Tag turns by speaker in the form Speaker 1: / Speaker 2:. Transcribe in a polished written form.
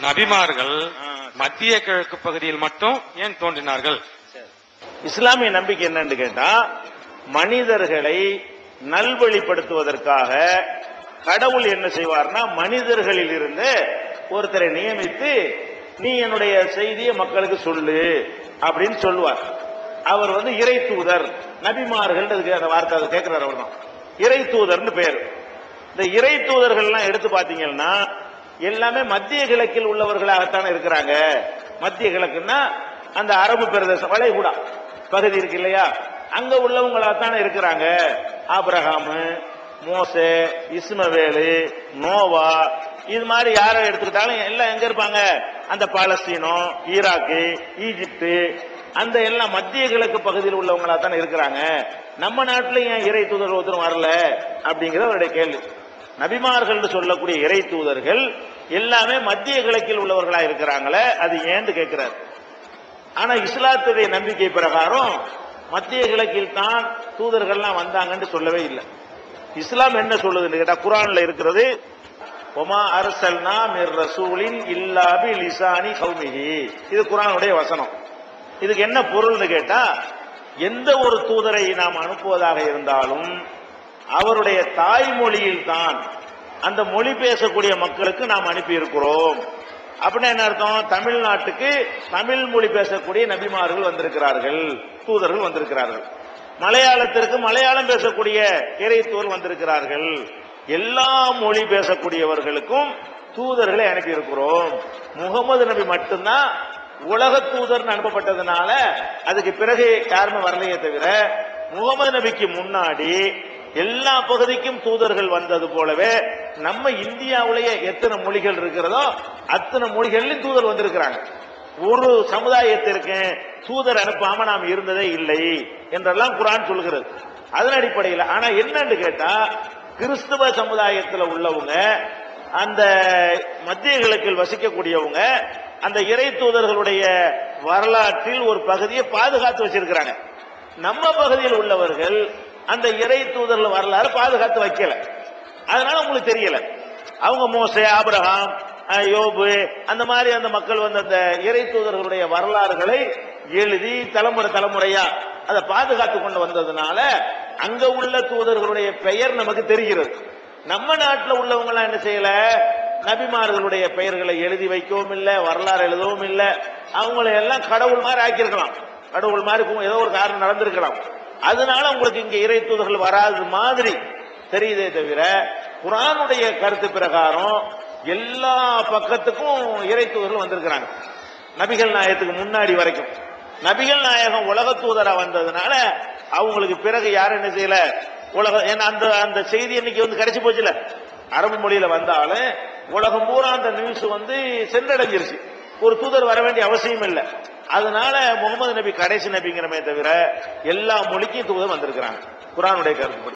Speaker 1: நபிமார்கள் மத்திய கிழக்கு பகுதியில் மட்டும் ஏன் தோன்றினார்கள்?
Speaker 2: இஸ்லாமிய நம்பிக்கை என்னன்னு கேட்டா, மனிதர்களை நல்வழிப்படுத்துவதற்காக கடவுள் என்ன செய்வார்னா, மனிதர்களில் இருந்து ஒருத்தரை நியமித்து நீ என்னுடைய செய்தியை மக்களுக்கு சொல்லு அப்படின்னு சொல்லுவார். அவர் இறை தூதர். நபிமார்கள் அந்த வார்த்தை அதை கேட்கிறார். அவர் தான் இறை தூதர்னு பேர். இந்த இறை தூதர்கள்லாம் எடுத்து பாத்தீங்கன்னா எல்லாமே மத்திய கிழக்கில் உள்ளவர்களாகத்தான் இருக்கிறாங்க. மத்திய கிழக்குன்னா அந்த அரபு பிரதேசம், வளைகுடா பகுதி இருக்கு இல்லையா, அங்க உள்ளவங்களாகத்தான் இருக்கிறாங்க. ஆபிரகாமு, மோசே, இஸ்மவேலு, நோவா, இது மாதிரி யாரை எடுத்துக்கிட்டாலும் எல்லாம் எங்க இருப்பாங்க? அந்த பாலஸ்தீனம், ஈராக்கு, ஈஜிப்து, அந்த எல்லாம் மத்திய கிழக்கு பகுதியில் உள்ளவங்களா தான் இருக்கிறாங்க. நம்ம நாட்டில் ஏன் இறை தூதர் ஒருத்தரும் வரல அப்படிங்கிற அவருடைய கேள்வி. நபிமார்கள் சொல்லக்கூடிய இறை தூதர்கள் எல்லாமே மத்திய கிழக்கில் உள்ளவர்களா இருக்கிறாங்களே, அது ஏன்னு கேட்கிறார். ஆனா இஸ்லாத்துடைய நம்பிக்கை பிரகாரம் மத்திய கிழக்கில் தான் தூதர்கள்லாம் வந்தாங்கன்னு சொல்லவே இல்லை. இஸ்லாம் என்ன சொல்லுதுன்னு கேட்டா, குர்ஆன்ல இருக்கிறது, ஒமா அர்சல்னா மிர் ரசூலின் இல்லா பி லிசானி கௌமிஹி. இது குர்ஆனுடைய வசனம். இதுக்கு என்ன பொருள்னு கேட்டா, எந்த ஒரு தூதரை நாம் அனுப்புவதாக இருந்தாலும் அவருடைய தாய்மொழியில் தான் அந்த மொழி பேசக்கூடிய மக்களுக்கு நாம் அனுப்பி இருக்கிறோம். அப்படின்னா என்ன அர்த்தம்? தமிழ்நாட்டுக்கு தமிழ் மொழி பேசக்கூடிய நபிமார்கள் வந்திருக்கிறார்கள், தூதர்கள் வந்திருக்கிறார்கள். மலையாளத்திற்கு மலையாளம் பேசக்கூடிய இறை தூதர் வந்திருக்கிறார்கள். எல்லா மொழி பேசக்கூடியவர்களுக்கும் தூதர்களை அனுப்பி இருக்கிறோம். முகமது நபி மட்டும்தான் உலக தூதர் அனுப்பப்பட்டதுனால அதுக்கு பிறகு யாருமே வரலையே தவிர, முகமது நபிக்கு முன்னாடி எல்லா பகுதிக்கும் தூதர்கள் வந்தது போலவே நம்ம இந்தியாவிலேயே எத்தனை மொழிகள் இருக்கிறதோ அத்தனை மொழிகளிலும் தூதர் வந்திருக்கிறாங்க. ஒரு சமுதாயத்திற்கு தூதர் அனுப்பாம நாம் இருந்ததே இல்லை என்றெல்லாம் குர்ஆன் சொல்கிறது. அதன் அடிப்படையில் ஆனா என்னன்னு கேட்டா, கிறிஸ்துவ சமுதாயத்தில் உள்ளவங்க, அந்த மத்திய கிழக்கில் வசிக்கக்கூடியவங்க, அந்த இறை தூதர்களுடைய வரலாற்றில் ஒரு பகுதியை பாதுகாத்து வச்சிருக்கிறாங்க. நம்ம பகுதியில் உள்ளவர்கள் அந்த இறை தூதர்கள் வரலாறு பாதுகாத்து வைக்கல. அதனால உங்களுக்கு தெரியல. அவங்க மோசே, ஆபிரகாம், யோபு, அந்த மாதிரி அந்த மக்கள் அந்த இறை தூதர்களுடைய வரலாறுகளை எழுதி தலைமுறை தலைமுறையா அதை பாதுகாத்து கொண்டு வந்ததுனால அங்க உள்ள தூதர்களுடைய பெயர் நமக்கு தெரிகிறது. நம்ம நாட்டில் உள்ளவங்க எல்லாம் என்ன செய்யல, நபிமார்களுடைய பெயர்களை எழுதி வைக்கவும் இல்லை, வரலாறு எழுதவும் இல்லை. அவங்களை எல்லாம் கடவுள் மாதிரி ஆக்கியிருக்கலாம், கடவுள் மாதிரி ஏதோ ஒரு காரணம் நடந்திருக்கலாம். அதனால உங்களுக்கு இங்க இறை தூதர்கள் வராது மாதிரி தெரியுதே தவிர, குர்ஆனுடைய கருத்து பிரகாரம் எல்லா பக்கத்துக்கும் இறை தூதர்கள் வந்திருக்கிறாங்க. நபிகள் நாயகத்துக்கு முன்னாடி வரைக்கும் நபிகள் நாயகம் உலக தூதரா வந்ததுனால அவங்களுக்கு பிறகு யாரும் என்ன செய்யல, உலக அந்த அந்த செய்தி இன்னைக்கு கிடைச்சு போச்சுல. அரபு மொழியில வந்தாலும் உலகம் பூரா அந்த நியூஸ் சென்றடைஞ்சிருச்சு. ஒரு தூதர் வர வேண்டிய அவசியம் இல்லை. அதனால முகமது நபி கடைசி நபிங்கிறமே தவிர எல்லா மொழிக்கும் தூதர் வந்திருக்கிறாங்க குர்ஆனுடைய கருத்து.